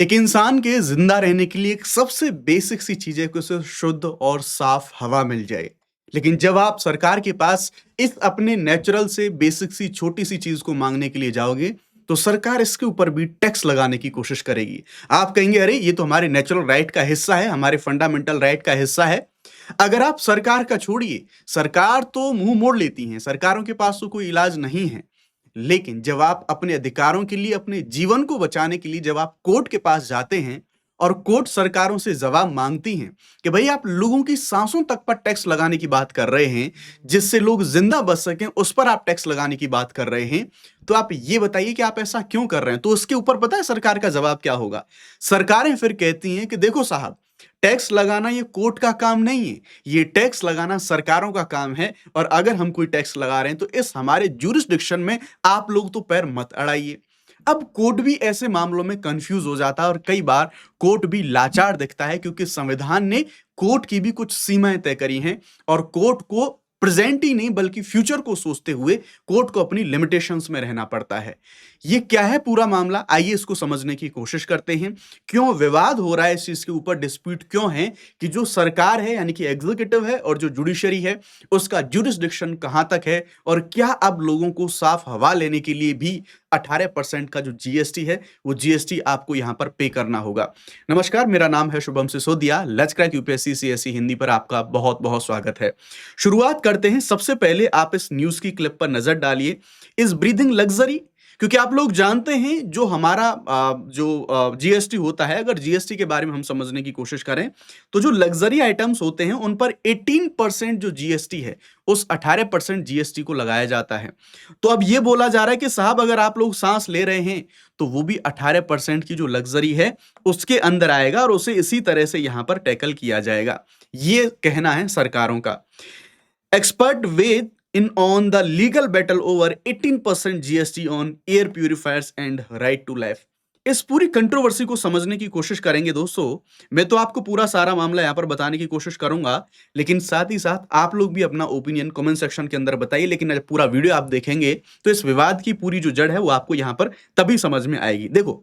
एक इंसान के जिंदा रहने के लिए एक सबसे बेसिक सी चीज है कि उसे शुद्ध और साफ हवा मिल जाए। लेकिन जब आप सरकार के पास इस अपने नेचुरल से बेसिक सी छोटी सी चीज को मांगने के लिए जाओगे, तो सरकार इसके ऊपर भी टैक्स लगाने की कोशिश करेगी। आप कहेंगे अरे ये तो हमारे नेचुरल राइट का हिस्सा है, हमारे फंडामेंटल राइट का हिस्सा है। अगर आप सरकार का छोड़िए, सरकार तो मुंह मोड़ लेती हैं, सरकारों के पास तो कोई इलाज नहीं है। लेकिन जब आप अपने अधिकारों के लिए, अपने जीवन को बचाने के लिए जब आप कोर्ट के पास जाते हैं और कोर्ट सरकारों से जवाब मांगती हैं कि भाई आप लोगों की सांसों तक पर टैक्स लगाने की बात कर रहे हैं, जिससे लोग जिंदा बच सकें, उस पर आप टैक्स लगाने की बात कर रहे हैं, तो आप ये बताइए कि आप ऐसा क्यों कर रहे हैं। तो उसके ऊपर पता है सरकार का जवाब क्या होगा? सरकारें फिर कहती हैं कि देखो साहब, टैक्स लगाना ये कोर्ट का काम नहीं है, ये टैक्स लगाना सरकारों का काम है। और अगर हम कोई टैक्स लगा रहे हैं तो इस हमारे ज्यूरिसडिक्शन में आप लोग तो पैर मत अड़ाइए। अब कोर्ट भी ऐसे मामलों में कंफ्यूज हो जाता है और कई बार कोर्ट भी लाचार दिखता है, क्योंकि संविधान ने कोर्ट की भी कुछ सीमाएं तय करी हैं और कोर्ट को प्रेजेंट ही नहीं बल्कि फ्यूचर को सोचते हुए कोर्ट को अपनी लिमिटेशंस में रहना पड़ता है। ये क्या है पूरा मामला, आइए इसको समझने की कोशिश करते हैं। क्यों विवाद हो रहा है इस चीज के ऊपर, डिस्प्यूट क्यों है कि जो सरकार है यानी कि एग्जीक्यूटिव है और जो जुडिशरी है उसका जुरिस्डिक्शन कहां तक है, और क्या अब लोगों को साफ हवा लेने के लिए भी 18% का जो जीएसटी है वो जीएसटी आपको यहां पर पे करना होगा। नमस्कार, मेरा नाम है Shubham Sisodia. Let's crack UPSC CSE Hindi पर आपका बहुत बहुत स्वागत है। शुरुआत करते हैं। सबसे पहले आप इस न्यूज की क्लिप पर नजर डालिए, इज ब्रीदिंग लग्जरी। क्योंकि आप लोग जानते हैं जो हमारा जो जीएसटी होता है, अगर जीएसटी के बारे में हम समझने की कोशिश करें तो जो लग्जरी आइटम्स होते हैं उन पर 18% जो जीएसटी है उस 18% जीएसटी को लगाया जाता है। तो अब ये बोला जा रहा है कि साहब अगर आप लोग सांस ले रहे हैं तो वो भी 18% की जो लग्जरी है उसके अंदर आएगा और उसे इसी तरह से यहां पर टैकल किया जाएगा। ये कहना है सरकारों का। Expert weigh in on the legal battle over 18% GST on air purifiers and right to life। इस पूरी कंट्रोवर्सी को समझने की कोशिश करेंगे दोस्तों। मैं तो आपको पूरा सारा मामला यहां पर बताने की कोशिश करूंगा, लेकिन साथ ही साथ आप लोग भी अपना ओपिनियन कमेंट सेक्शन के अंदर बताइए। लेकिन जब पूरा वीडियो आप देखेंगे तो इस विवाद की पूरी जो जड़ है वो आपको यहां पर तभी समझ में आएगी। देखो,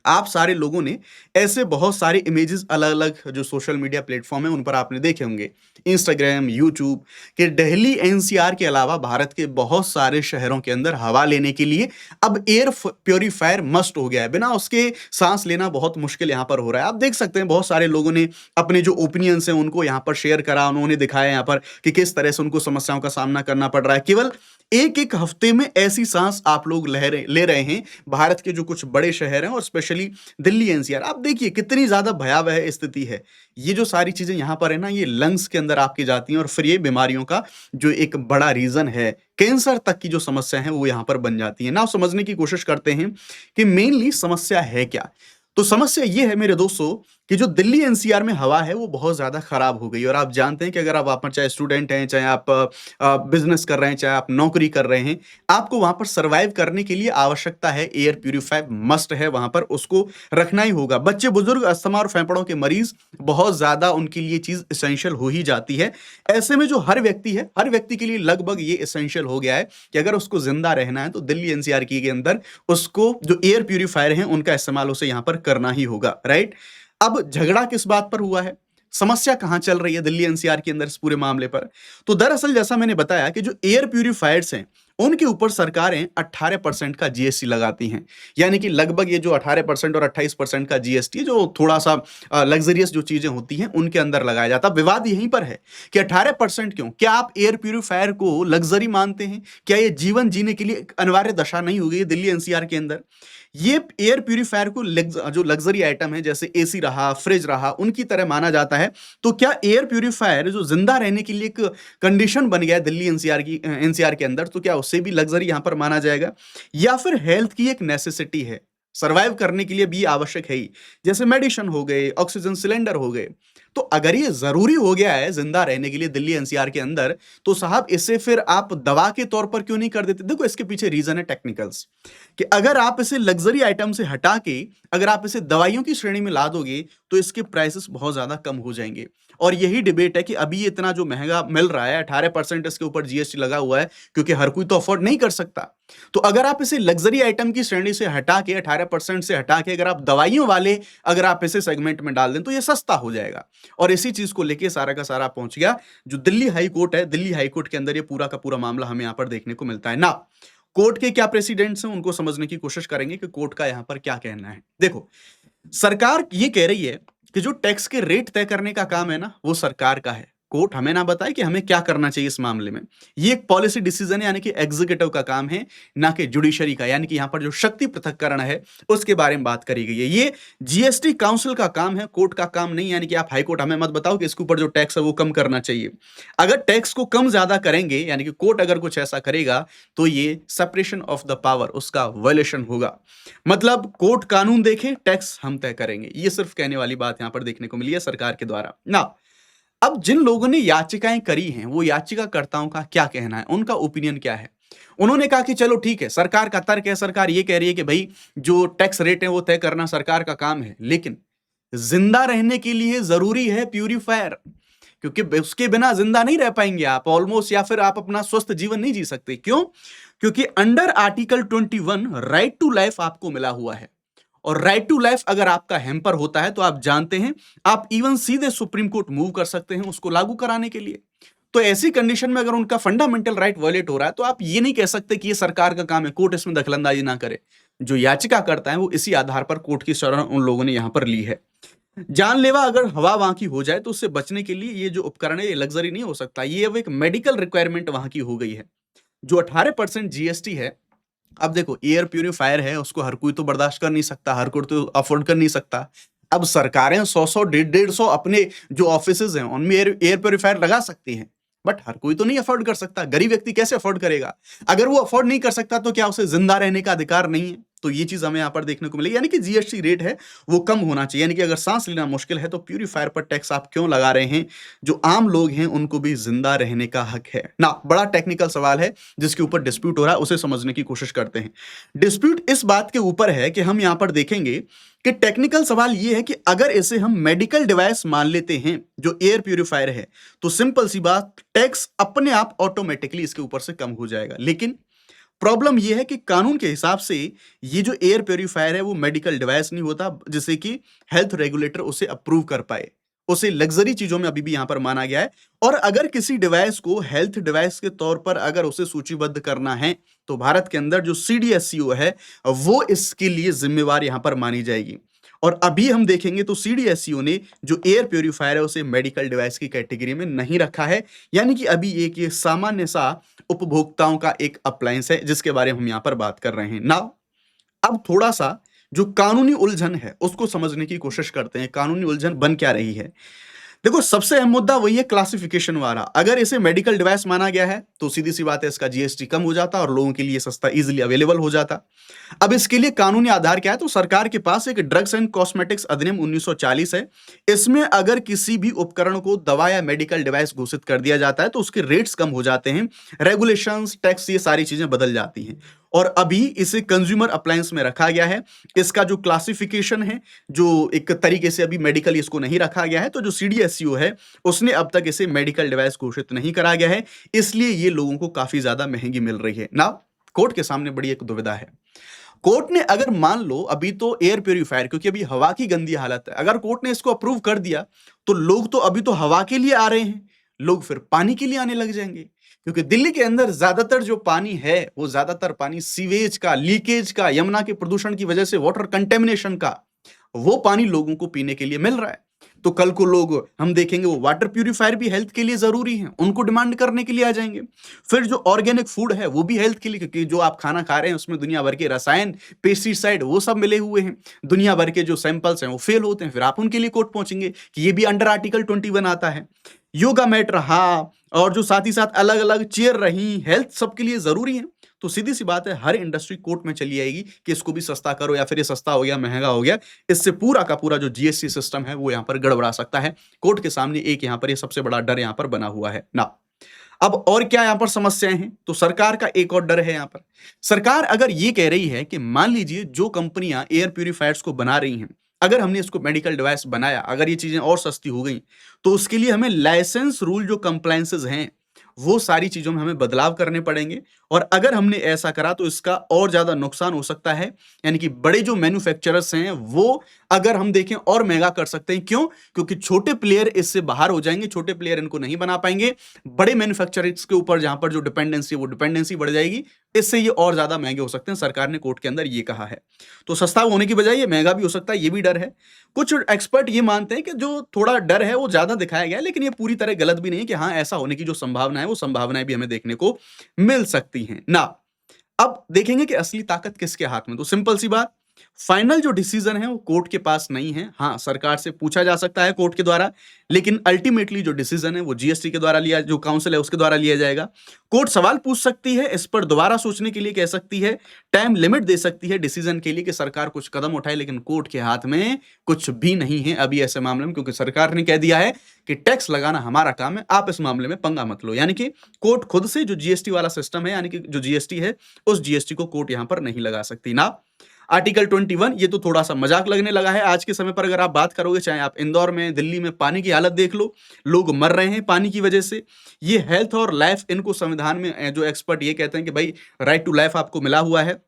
आप सारे लोगों ने ऐसे बहुत सारे इमेजेस अलग अलग जो सोशल मीडिया प्लेटफॉर्म है उन पर आपने देखे होंगे, इंस्टाग्राम, यूट्यूब, कि दिल्ली एनसीआर के अलावा भारत के बहुत सारे शहरों के अंदर हवा लेने के लिए अब एयर प्योरीफायर मस्ट हो गया है। बिना उसके सांस लेना बहुत मुश्किल यहां पर हो रहा है। आप देख सकते हैं बहुत सारे लोगों ने अपने जो ओपिनियंस हैं उनको यहां पर शेयर करा, उन्होंने दिखाया यहां पर कि किस तरह से उनको समस्याओं का सामना करना पड़ रहा है। केवल एक एक हफ्ते में ऐसी सांस आप लोग ले रहे हैं भारत के जो कुछ बड़े शहर हैं और स्पेशली दिल्ली एनसीआर। आप देखिए कितनी ज्यादा भयावह स्थिति है। ये जो सारी चीजें यहां पर है ना, ये लंग्स के अंदर आपकी जाती हैं और फिर ये बीमारियों का जो एक बड़ा रीजन है, कैंसर तक की जो समस्या है वो यहां पर बन जाती है ना। समझने की कोशिश करते हैं कि मेनली समस्या है क्या। तो समस्या ये है मेरे दोस्तों कि जो दिल्ली एनसीआर में हवा है वो बहुत ज्यादा खराब हो गई। और आप जानते हैं कि अगर आप चाहे स्टूडेंट हैं, चाहे आप बिजनेस कर रहे हैं, चाहे आप नौकरी कर रहे हैं, आपको वहां पर सरवाइव करने के लिए आवश्यकता है एयर प्यूरिफायर मस्ट है, वहां पर उसको रखना ही होगा। बच्चे, बुजुर्ग, अस्थमा और फेफड़ों के मरीज बहुत ज्यादा उनके लिए चीज इसेंशियल हो ही जाती है। ऐसे में जो हर व्यक्ति है, हर व्यक्ति के लिए लगभग ये इसेंशियल हो गया है कि अगर उसको जिंदा रहना है तो दिल्ली एनसीआर की के अंदर उसको जो एयर प्यूरिफायर है उनका इस्तेमाल उसे यहां पर करना ही होगा, राइट। अब झगड़ा किस बात पर हुआ है, समस्या कहां चल रही है दिल्ली एनसीआर के अंदर इस पूरे मामले पर? तो दरअसल जैसा मैंने बताया कि जो एयर प्यूरिफायर्स हैं उनके ऊपर सरकारें 18% का जीएसटी लगाती हैं। यानी कि लगभग ये जो 18% और 28% का जीएसटी जो थोड़ा सा लग्जरियस जो चीजें होती हैं उनके अंदर लगाया जाता है। विवाद यहीं पर है कि 18% क्यों? क्या आप एयर प्यूरिफायर को लग्जरी मानते हैं? क्या ये जीवन जीने के लिए एक अनिवार्य दशा नहीं हो गई है दिल्ली एनसीआर के अंदर? ये एयर प्यूरिफायर को जो लग्जरी आइटम है जैसे एसी रहा, फ्रिज रहा, उनकी तरह माना जाता है। तो क्या एयर प्यूरिफायर जो जिंदा रहने के लिए एक कंडीशन बन गया है दिल्ली एनसीआर के अंदर, तो क्या उससे भी लग्जरी यहां पर माना जाएगा? या फिर हेल्थ की एक नेसेसिटी है, सर्वाइव करने के लिए भी आवश्यक है ही, जैसे मेडिसिन हो गए, ऑक्सीजन सिलेंडर हो गए। तो अगर ये ज़रूरी हो गया है ज़िंदा रहने के लिए दिल्ली एनसीआर के अंदर, तो साहब इसे फिर आप दवा के तौर पर क्यों नहीं कर देते? देखो इसके पीछे रीज़न है टेक्निकल्स, कि अगर आप इसे लग्ज़री आइटम से हटा के अगर आप इसे दवाइयों की श्रेणी में ला दोगे, तो इसके प्राइसेस बहुत ज़्यादा कम हो जाएँगे। और यही डिबेट है कि अभी ये इतना जो महँगा मिल रहा है, 18% इसके ऊपर जीएसटी लगा हुआ है, क्योंकि हर कोई तो अफ़ोर्ड नहीं कर सकता। तो अगर आप इसे लग्ज़री आइटम की श्रेणी से हटा के 18% से हटा के अगर आप दवाइयों वाले अगर आप इसे सेगमेंट में डाल दें, तो ये सस्ता हो जाएगा। और इसी चीज़ को लेके सारा का सारा पहुँच गया, जो दिल्ली हाई कोर्ट है, दिल्ली हाई कोर्ट के अंदर ये पूरा का पूरा मामला हमें यहाँ पर देखने को मिलता है। नाउ कोर्ट के क्या प्रेसिडेंट्स हैं, उनको समझने की कोशिश करेंगे कि कोर्ट का यहाँ पर क्या कहना है। देखो, सरकार ये कह रही है कि जो टैक्स के रेट तय करने का काम है ना, वो सरकार का है। कोर्ट हमें ना बताए कि हमें क्या करना चाहिए इस मामले में। ये एक पॉलिसी डिसीजन है, यानी कि एग्जीक्यूटिव का काम है, ना कि जुडिशरी का। यानी कि यहाँ पर जो शक्ति पृथक्करण है, उसके बारे में बात करी गई है। ये जीएसटी काउंसिल का काम है, कोर्ट का काम नहीं। यानी कि आप हाई कोर्ट हमें मत बताओ कि इसके ऊपर जो टैक्स है वो कम करना चाहिए। अगर टैक्स को कम ज्यादा करेंगे, यानी कि कोर्ट अगर कुछ ऐसा करेगा, तो ये सेपरेशन ऑफ द पावर, उसका वायलेशन होगा। मतलब कोर्ट कानून देखे, टैक्स हम तय करेंगे। ये सिर्फ कहने वाली बात यहां पर देखने को मिली है सरकार के द्वारा ना। अब जिन लोगों ने याचिकाएं करी हैं, वो याचिकाकर्ताओं का क्या कहना है, उनका ओपिनियन क्या है? उन्होंने कहा कि चलो ठीक है, सरकार का तर्क है, सरकार ये कह रही है कि भाई जो टैक्स रेट है वो तय करना सरकार का काम है, लेकिन जिंदा रहने के लिए जरूरी है प्यूरिफायर, क्योंकि उसके बिना जिंदा नहीं रह पाएंगे आप ऑलमोस्ट, या फिर आप अपना स्वस्थ जीवन नहीं जी सकते। क्यों? क्योंकि under article 21 right to life आपको मिला हुआ है, और राइट टू लाइफ अगर आपका हैम्पर होता है, तो आप जानते हैं आप इवन सीधे सुप्रीम कोर्ट मूव कर सकते हैं उसको लागू कराने के लिए। तो ऐसी कंडीशन में अगर उनका फंडामेंटल राइट वायलेट हो रहा है, तो आप ये नहीं कह सकते कि ये सरकार का काम है, कोर्ट इसमें दखलंदाजी ना करे। जो याचिका करता है वो इसी आधार पर कोर्ट की शरण उन लोगों ने यहां पर ली है। जानलेवा अगर हवा वहां की हो जाए, तो उससे बचने के लिए ये जो उपकरण है, ये लग्जरी नहीं हो सकता, ये अब एक मेडिकल रिक्वायरमेंट वहां की हो गई है। जो 18% जीएसटी है, अब देखो एयर प्यूरीफायर है, उसको हर कोई तो बर्दाश्त कर नहीं सकता, हर कोई तो अफोर्ड कर नहीं सकता। अब सरकारें 100-100, 150-150 अपने जो ऑफिसेज हैं उनमें एयर एयर प्यूरीफायर लगा सकती हैं, बट हर कोई तो नहीं अफोर्ड कर सकता। गरीब व्यक्ति कैसे अफोर्ड करेगा? अगर वो अफोर्ड नहीं कर सकता, तो क्या उसे जिंदा रहने का अधिकार नहीं है? तो ये चीज हमें यहाँ पर देखने को मिलेगी। यानी कि जीएसटी रेट है वो कम होना चाहिए। यानी कि अगर सांस लेना मुश्किल है, तो प्यूरीफायर पर टैक्स आप क्यों लगा रहे हैं? जो आम लोग हैं उनको भी जिंदा रहने का हक है ना। बड़ा टेक्निकल सवाल है जिसके ऊपर डिस्प्यूट हो रहा है, उसे समझने की कोशिश करते हैं। डिस्प्यूट इस बात के ऊपर है कि हम यहां पर देखेंगे कि टेक्निकल सवाल यह है कि अगर इसे हम मेडिकल डिवाइस मान लेते हैं, जो एयर प्यूरीफायर है, तो सिंपल सी बात, टैक्स अपने आप ऑटोमेटिकली इसके ऊपर से कम हो जाएगा। लेकिन प्रॉब्लम यह है कि कानून के हिसाब से ये जो एयर प्यूरीफायर है वो मेडिकल डिवाइस नहीं होता, जिसे कि हेल्थ रेगुलेटर उसे अप्रूव कर पाए। उसे लग्जरी चीजों में अभी भी यहां पर माना गया है। और अगर किसी डिवाइस को हेल्थ डिवाइस के तौर पर अगर उसे सूचीबद्ध करना है, तो भारत के अंदर जो सीडीएससीओ है वो इसके लिए जिम्मेवार यहां पर मानी जाएगी। और अभी हम देखेंगे तो सीडीएससीओ ने जो एयर प्यूरीफायर है उसे मेडिकल डिवाइस की कैटेगरी में नहीं रखा है। यानी कि अभी एक ये सामान्य सा उपभोक्ताओं का एक अप्लायंस है, जिसके बारे में हम यहां पर बात कर रहे हैं ना। अब थोड़ा सा जो कानूनी उलझन है उसको समझने की कोशिश करते हैं। कानूनी उलझन बन क्या रही है? देखो, सबसे अहम मुद्दा वही है क्लासिफिकेशन वाला। अगर इसे मेडिकल डिवाइस माना गया है, तो सीधी सी बात है इसका जीएसटी कम हो जाता और लोगों के लिए सस्ता इजीली अवेलेबल हो जाता। अब इसके लिए कानूनी आधार क्या है? तो सरकार के पास एक ड्रग्स एंड कॉस्मेटिक्स अधिनियम 1940 है। इसमें अगर किसी भी उपकरण को दवा या मेडिकल डिवाइस घोषित कर दिया जाता है, तो उसके रेट्स कम हो जाते हैं, रेगुलेशंस, टैक्स, ये सारी चीजें बदल जाती हैं। और अभी इसे कंज्यूमर अप्लायंस में रखा गया है। इसका जो क्लासिफिकेशन है, जो एक तरीके से अभी मेडिकल इसको नहीं रखा गया है, तो जो सीडीएससीओ है उसने अब तक इसे मेडिकल डिवाइस घोषित नहीं करा गया है, इसलिए ये लोगों को काफी ज्यादा महंगी मिल रही है ना। कोर्ट के सामने बड़ी एक दुविधा है। कोर्ट ने अगर मान लो अभी तो एयर प्यूरीफायर, क्योंकि अभी हवा की गंदी हालत है, अगर कोर्ट ने इसको अप्रूव कर दिया, तो लोग तो अभी तो हवा के लिए आ रहे हैं, लोग फिर पानी के लिए आने लग जाएंगे। क्योंकि दिल्ली के अंदर ज्यादातर जो पानी है वो ज्यादातर पानी सीवेज का, लीकेज का, यमुना के प्रदूषण की वजह से वाटर कंटेमिनेशन का, वो पानी लोगों को पीने के लिए मिल रहा है। तो कल को लोग हम देखेंगे वो वाटर प्यूरीफायर भी हेल्थ के लिए जरूरी है, उनको डिमांड करने के लिए आ जाएंगे। फिर जो ऑर्गेनिक फूड है वो भी हेल्थ के लिए, क्योंकि जो आप खाना खा रहे हैं उसमें दुनिया भर के रसायन, पेस्टिसाइड, वो सब मिले हुए हैं। दुनिया भर के जो सैंपल्स हैं वो फेल होते हैं, फिर आप उनके लिए कोर्ट पहुंचेंगे कि ये भी अंडर आर्टिकल 21 आता है। योगा मैट रहा, और जो साथ ही साथ अलग अलग चेयर रही, हेल्थ सबके लिए जरूरी है। तो सीधी-सी बात है हर इंडस्ट्री कोर्ट में चली आएगी कि इसको भी सस्ता करो या फिर ये सस्ता हो गया, महँगा हो गया। इससे पूरा का पूरा जो जीएसटी सिस्टम है वो यहाँ पर गड़बड़ा सकता है। कोर्ट के सामने एक यहाँ पर ये सबसे बड़ा डर यहाँ पर बना हुआ है। ना अब और क्या यहाँ पर समस्याएँ हैं? तो सरकार का एक और डर है यहाँ पर। सरकार अगर ये कह रही है कि मान लीजिए जो कंपनियाँ एयर प्यूरीफायर्स को बना रही हैं, अगर हमने इसको मेडिकल डिवाइस बनाया, अगर ये चीज़ें और सस्ती हो गई, तो उसके लिए हमें लाइसेंस रूल जो कंप्लायंसेस हैं, वो सारी चीज़ों में हमें बदलाव करने पड़ेंगे और अगर हमने ऐसा करा तो इसका और ज़्यादा नुकसान हो सकता है। यानी कि बड़े जो मैन्युफैक्चरर्स हैं, वो अगर हम देखें और महँगा कर सकते हैं। क्यों? क्योंकि छोटे प्लेयर इससे बाहर हो जाएँगे, छोटे प्लेयर इनको नहीं बना पाएँगे। बड़े मैन्युफैक्चरर्स के ऊपर जहाँ पर जो डिपेंडेंसी है, वो डिपेंडेंसी बढ़ जाएगी। इससे ये और ज़्यादा महँगे हो सकते हैं, सरकार ने कोर्ट के अंदर ये कहा है। तो सस्ता होने की बजाय ये महँगा भी हो सकता है, ये भी डर है। कुछ एक्सपर्ट ये मानते हैं कि जो थोड़ा डर है, वो ज़्यादा दिखाया गया है, लेकिन ये पूरी तरह गलत भी नहीं है कि हाँ, ऐसा होने की जो संभावना है, वो संभावनाएँ भी हमें देखने को मिल सकती हैं। ना अब देखेंगे कि असली ताकत किसके हाथ में, तो सिंपल सी बात, फाइनल जो डिसीजन है वो कोर्ट के पास नहीं है। हाँ, सरकार से पूछा जा सकता है कोर्ट के द्वारा, लेकिन अल्टीमेटली जो डिसीजन है वो जीएसटी के द्वारा लिया, जो काउंसिल है उसके द्वारा लिया जाएगा। कोर्ट सवाल पूछ सकती है, इस पर दोबारा सोचने के लिए कह सकती है, टाइम लिमिट दे सकती है डिसीजन के लिए कि सरकार कुछ कदम उठाए, लेकिन कोर्ट के हाथ में कुछ भी नहीं है अभी ऐसे मामले में, क्योंकि सरकार ने कह दिया है कि टैक्स लगाना हमारा काम है, आप इस मामले में पंगा मत लो। यानी कि कोर्ट खुद से जो जीएसटी वाला सिस्टम है, यानी कि जो जीएसटी है, उस जीएसटी को कोर्ट यहां पर नहीं लगा सकती। ना आर्टिकल 21 ये तो थोड़ा-सा मजाक लगने लगा है आज के समय पर। अगर आप बात करोगे, चाहे आप इंदौर में, दिल्ली में पानी की हालत देख लो, लोग मर रहे हैं पानी की वजह से। ये हेल्थ और लाइफ, इनको संविधान में जो एक्सपर्ट ये कहते हैं कि भाई राइट टू लाइफ आपको मिला हुआ है।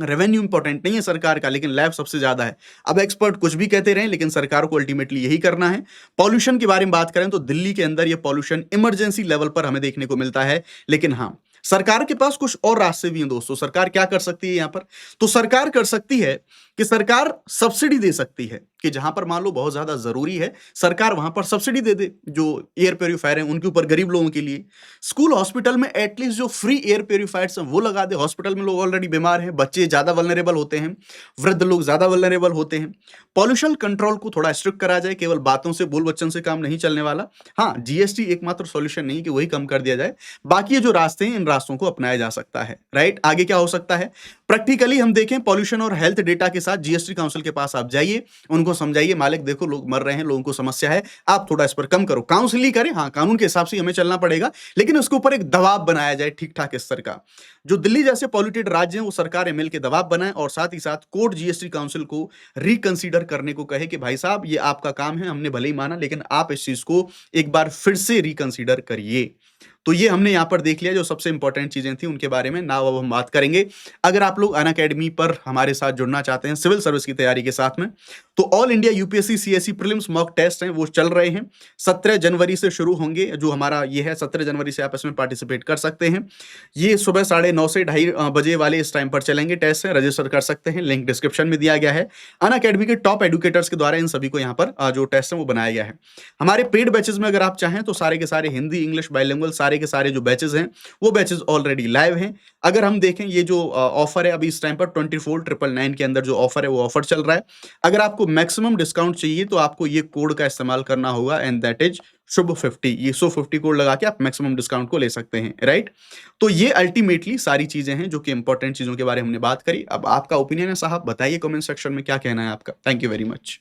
रेवेन्यू इंपॉर्टेंट नहीं है सरकार का, लेकिन लाइफ सबसे ज्यादा है। अब एक्सपर्ट कुछ भी कहते रहे, लेकिन सरकार को अल्टीमेटली यही करना है। पॉल्यूशन के बारे में बात करें तो दिल्ली के अंदर ये पॉल्यूशन इमरजेंसी लेवल पर हमें देखने को मिलता है। लेकिन हाँ, सरकार के पास कुछ और रास्ते भी हैं दोस्तों। सरकार क्या कर सकती है यहाँ पर? तो सरकार कर सकती है कि सरकार सब्सिडी दे सकती है कि जहां पर मान लो बहुत ज्यादा जरूरी है, सरकार वहां पर सब्सिडी दे दे जो एयर प्योरीफायर है उनके ऊपर, गरीब लोगों के लिए। स्कूल हॉस्पिटल में एटलीस्ट जो फ्री एयर प्योरीफायर्स हैं वो लगा दे। हॉस्पिटल में लोग ऑलरेडी बीमार हैं, बच्चे ज्यादा वल्नरेबल होते हैं, वृद्ध लोग ज्यादा वल्नरेबल होते हैं। पॉल्यूशन कंट्रोल को थोड़ा स्ट्रिक्ट करा जाए, केवल बातों से, बोल बच्चन से काम नहीं चलने वाला। हाँ, जीएसटी एकमात्र सॉल्यूशन नहीं कि वही कम कर दिया जाए, बाकी ये जो रास्ते हैं इन रास्तों को अपनाया जा सकता है। राइट, आगे क्या हो सकता है? प्रैक्टिकली हम देखें, पॉल्यूशन और हेल्थ डेटा के साथ जीएसटी काउंसिल के पास आप जाइए, उनको समझाइए, मालिक देखो लोग मर रहे हैं, लोगों को समस्या है, आप थोड़ा इस पर कम करो। काउंसिल ही करें, हाँ, कानून के हिसाब से हमें चलना पड़ेगा, लेकिन उसके ऊपर एक दबाव बनाया जाए ठीक ठाक स्तर का। जो दिल्ली जैसे पॉल्यूटेड राज्य हैं, वो सरकारें मिलकर दबाव बनाएं और साथ ही साथ कोर्ट जीएसटी काउंसिल को रिकंसीडर करने को कहे कि भाई साहब ये आपका काम है, हमने भले ही माना, लेकिन आप इस चीज को एक बार फिर से रिकंसीडर करिए। तो ये हमने यहाँ पर देख लिया जो सबसे इंपॉर्टेंट चीजें थी उनके बारे में। नाउ अब हम बात करेंगे, अगर आप लोग अनअकैडमी पर हमारे साथ जुड़ना चाहते हैं सिविल सर्विस की तैयारी के साथ में, तो all India UPSC CSC prelims mock test हैं वो चल रहे हैं। 17 जनवरी से शुरू होंगे, जो हमारा ये है 17 जनवरी से आप इसमें पार्टिसिपेट कर सकते हैं। ये सुबह 9:30 से 2:30 बजे वाले इस टाइम पर चलेंगे टेस्ट हैं, रजिस्टर कर सकते हैं, लिंक डिस्क्रिप्शन में दिया गया है। अनअकैडमी के टॉप एडुकेटर्स के द्वारा इन सभी को यहाँ पर जो टेस्ट है वो बनाया गया है। हमारे पेड बैचेस में अगर आप चाहें तो सारे के सारे हिंदी इंग्लिश बाइलिंगुअल सारे के सारे जो बैचेस हैं वो बैचेस ऑलरेडी लाइव हैं। अगर हम देखें ये जो ऑफर है अभी इस टाइम पर 24,999 के अंदर जो ऑफर है वो ऑफर चल रहा है। अगर आपको मैक्सिमम डिस्काउंट चाहिए तो आपको ये कोड का इस्तेमाल करना होगा, एंड दैट इज शुभ50। ये शुभ50 कोड लगा के आप मैक्सिमम डिस्काउंट को ले सकते हैं। राइट, तो ये अल्टीमेटली सारी चीजें हैं जो कि इंपॉर्टेंट चीजों के बारे में हमने बात करी। अब आपका ओपिनियन है साहब, बताइए कमेंट सेक्शन में क्या कहना है आपका। Thank you very much.